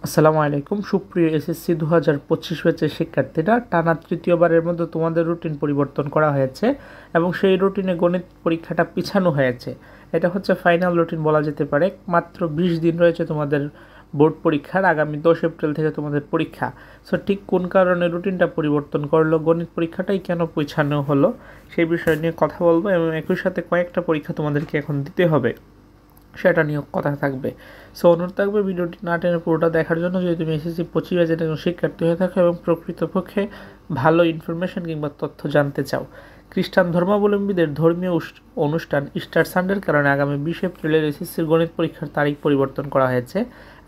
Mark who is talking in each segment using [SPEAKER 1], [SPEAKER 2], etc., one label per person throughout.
[SPEAKER 1] আসসালামু আলাইকুম সুপ্রিয় এসএসসি 2025 ব্যাচের শিক্ষার্থীরা, টানা তৃতীয়বারের মধ্যে তোমাদের রুটিন পরিবর্তন করা হয়েছে এবং সেই রুটিনে গণিত পরীক্ষাটা পিছানো হয়েছে। এটা হচ্ছে ফাইনাল রুটিন বলা যেতে পারে। মাত্র 20 দিন রয়েছে তোমাদের বোর্ড পরীক্ষার। আগামী 10 এপ্রিল থেকে তোমাদের পরীক্ষা। সো ঠিক কোন কারণে রুটিনটা পরিবর্তন করলো, গণিত পরীক্ষাটাই কেন পিছানো হলো, সেই বিষয় নিয়ে কথা বলবো এবং একই সাথে কয়েকটা পরীক্ষা তোমাদেরকে এখন দিতে হবে সেটা নিয়ে কথা থাকবে। সো অনুরোধ থাকবে ভিডিওটি না টেনে পুরোটা দেখার জন্য। যদি তুমি এসএসসি 25 ব্যাচের একজন শিক্ষার্থী হয়ে থাকো এবং প্রকৃতপক্ষে ভালো ইনফরমেশন কিংবা তথ্য জানতে চাও। খ্রিস্টান ধর্মাবলম্বীদের ধর্মীয় অনুষ্ঠান ইস্টার সানডের কারণে আগামী 20 এপ্রিলের এসএসসির গণিত পরীক্ষার তারিখ পরিবর্তন করা হয়েছে।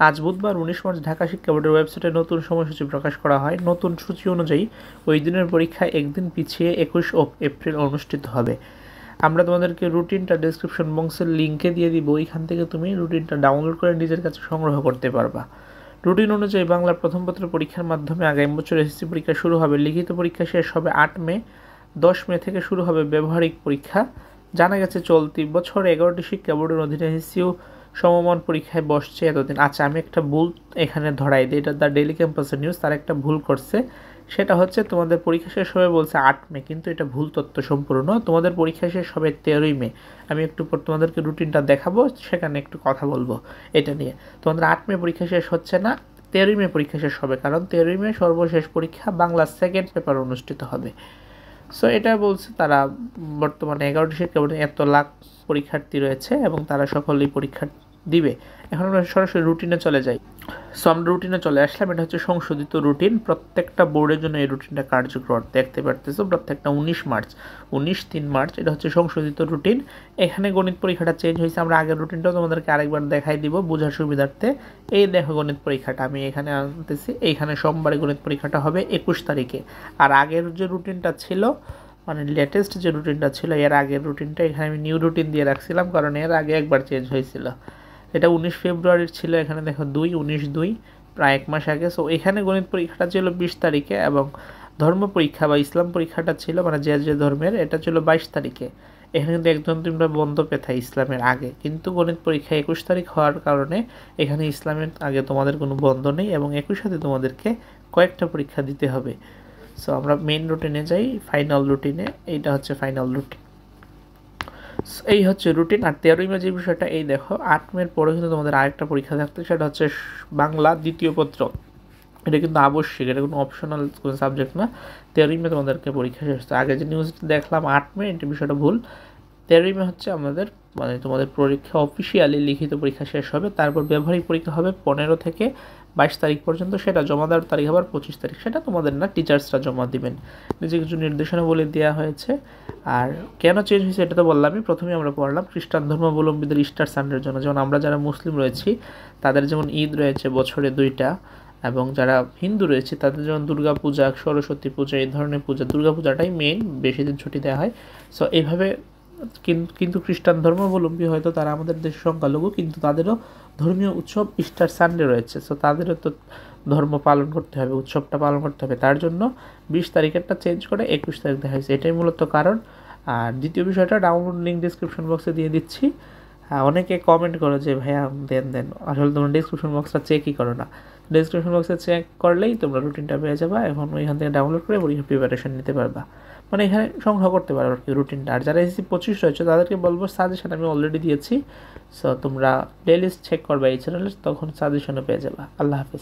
[SPEAKER 1] আজ বুধবার 19 মার্চ ঢাকা শিক্ষা বোর্ডের ওয়েবসাইটে নতুন সময়সূচি প্রকাশ করা হয়। নতুন সূচি অনুযায়ী ওই দিনের পরীক্ষা একদিন পিছিয়ে 21 এপ্রিল অনুষ্ঠিত হবে। আমরা তোমাদেরকে রুটিনটা ডেসক্রিপশন বক্সের লিঙ্কে দিয়ে দিব, ওইখান থেকে তুমি রুটিনটা ডাউনলোড করে নিজের কাছে সংগ্রহ করতে পারবা। রুটিন অনুযায়ী বাংলার প্রথম পত্রের পরীক্ষার মাধ্যমে আগামী বছর এসএসসি পরীক্ষা শুরু হবে। লিখিত পরীক্ষা শেষ হবে 8 মে। 10 মে থেকে শুরু হবে ব্যবহারিক পরীক্ষা। জানা গেছে চলতি বছর 11টি শিক্ষা বোর্ডের অধীনে এসএসসিও সমমান পরীক্ষায় বসছে এতদিন। আচ্ছা, আমি একটা ভুল এখানে ধরাই দিই, এটা দ্য ডেইলি ক্যাম্পাসের নিউজ, তার একটা ভুল করছে। সেটা হচ্ছে তোমাদের পরীক্ষা শেষ হবে বলছে 8 মে, কিন্তু এটা ভুল তথ্য সম্পূর্ণ। তোমাদের পরীক্ষা শেষ হবে 13ই মে। আমি একটু পর তোমাদেরকে রুটিনটা দেখাবো, সেখানে একটু কথা বলবো এটা নিয়ে। তোমাদের 8 মে পরীক্ষা শেষ হচ্ছে না, 13ই মে পরীক্ষা শেষ হবে, কারণ 13ই মে সর্বশেষ পরীক্ষা, বাংলা সেকেন্ড পেপার অনুষ্ঠিত হবে। সো এটা বলছে তারা। বর্তমানে 11টি শিক্ষা বোর্ডে এত লাখ পরীক্ষার্থী রয়েছে এবং তারা সকলেই পরীক্ষা দিবে। এখন আমরা সরাসরি রুটিনে চলে যাই। সো আমরা রুটিনে চলে আসলাম। এটা হচ্ছে সংশোধিত রুটিন। প্রত্যেকটা বোর্ডের জন্য এই রুটিনটা কার্যকর দেখতে পারতেছো। প্রত্যেকটা 19 মার্চ 19-3 মার্চ এটা হচ্ছে সংশোধিত রুটিন। এখানে গণিত পরীক্ষাটা চেঞ্জ হয়েছে। আমরা আগের রুটিনটাও তোমাদেরকে আরেকবার দেখাই দিব বোঝার সুবিধার্থে। এই দেখো গণিত পরীক্ষাটা আমি এখানে আনতেছি। এইখানে সোমবারে গণিত পরীক্ষাটা হবে 21 তারিখে। আর আগের যে রুটিনটা ছিল, মানে লেটেস্ট যে রুটিনটা ছিল, এর আগের রুটিনটা এখানে আমি নিউ রুটিন দিয়ে রাখছিলাম, কারণ এর আগে একবার চেঞ্জ হয়েছিল। এটা 19 ফেব্রুয়ারির ছিল। এখানে দেখো 19/2, প্রায় 1 মাস আগে। সো এখানে গণিত পরীক্ষাটা ছিল 20 তারিখে এবং ধর্ম পরীক্ষা বা ইসলাম পরীক্ষাটা ছিল, মানে যে ধর্মের, এটা ছিল 22 তারিখে। এখানে কিন্তু একদম তোমরা বন্ধ পেথা ইসলামের আগে, কিন্তু গণিত পরীক্ষা 21 তারিখ হওয়ার কারণে এখানে ইসলামের আগে তোমাদের কোনো বন্ধ নেই এবং একই সাথে তোমাদেরকে কয়েকটা পরীক্ষা দিতে হবে। সো আমরা মেইন রুটিনে যাই, ফাইনাল রুটিনে। এইটা হচ্ছে ফাইনাল রুটিন। এই হচ্ছে রুটিন। আর 13ই মে যে বিষয়টা, এই দেখো 8 মের পরে কিন্তু তোমাদের আরেকটা পরীক্ষা থাকতে, সেটা হচ্ছে বাংলা দ্বিতীয় পত্র। এটা কিন্তু আবশ্যিক, এটা কোনো অপশনাল কোনো সাবজেক্ট না। 13ই মে তোমাদেরকে পরীক্ষা শেষ হচ্ছে। আগে যে নিউজটা দেখলাম 8 মে, এটা বিষয়টা ভুল। 13ই মে হচ্ছে আমাদের, মানে তোমাদের পরীক্ষা অফিসিয়ালি লিখিত পরীক্ষা শেষ হবে। তারপর ব্যবহারিক পরীক্ষা হবে 15 থেকে 22 তারিখ পর্যন্ত। সেটা জমা দেওয়ার তারিখ আবার 25 তারিখ। সেটা তোমাদের না, টিচার্সরা জমা দিবেন। নিজে কিছু নির্দেশনা বলে দেওয়া হয়েছে। আর কেন চেঞ্জ হয়েছে এটা তো বললামই। প্রথমেই আমরা পড়লাম খ্রিস্টান ধর্মাবলম্বীদের ইস্টার সানডের জন্য। যেমন আমরা যারা মুসলিম রয়েছি তাদের যেমন ঈদ রয়েছে বছরে 2টা, এবং যারা হিন্দু রয়েছে তাদের যেমন দুর্গা পূজা, সরস্বতী পূজা, এই ধরনের পূজা, দুর্গা পূজাটাই মেইন, বেশি দিন ছুটি দেওয়া হয়। সো এইভাবে কিন্তু খ্রিস্টান ধর্মাবলম্বী হয়তো তারা আমাদের দেশের সংখ্যালঘু, কিন্তু তাদেরও ধর্মীয় উৎসব ইস্টার সানডে রয়েছে। সো তাদেরও তো ধর্ম পালন করতে হবে, উৎসবটা পালন করতে হবে। তার জন্য 20 তারিখেরটা চেঞ্জ করে 21 তারিখ দেখা হয়েছে, এটাই মূলত কারণ। আর দ্বিতীয় বিষয়টা, ডাউনলোড লিঙ্ক ডিসক্রিপশন বক্সে দিয়ে দিচ্ছি। অনেকে কমেন্ট করো যে ভাইয়া দেন, আসলে তোমরা ডিসক্রিপশন বক্সটা চেকই করো না। ডিসক্রিপশন বক্সে চেক করলেই তোমরা রুটিনটা পেয়ে যাবা এবং ওইখান থেকে ডাউনলোড করে পরীক্ষার প্রিপারেশন নিতে পারবা, মানে এখানে সংগ্রহ করতে পারো আর কি রুটিনটা। আর যারা এসএসসি 25 রয়েছে তাদেরকে বলবো, সাজেশন আমি অলরেডি দিয়েছি। সো তোমরা প্লেলিস্ট চেক করবা এই চ্যানেলে, তখন সাজেশনও পেয়ে যাবা। আল্লাহ হাফেজ।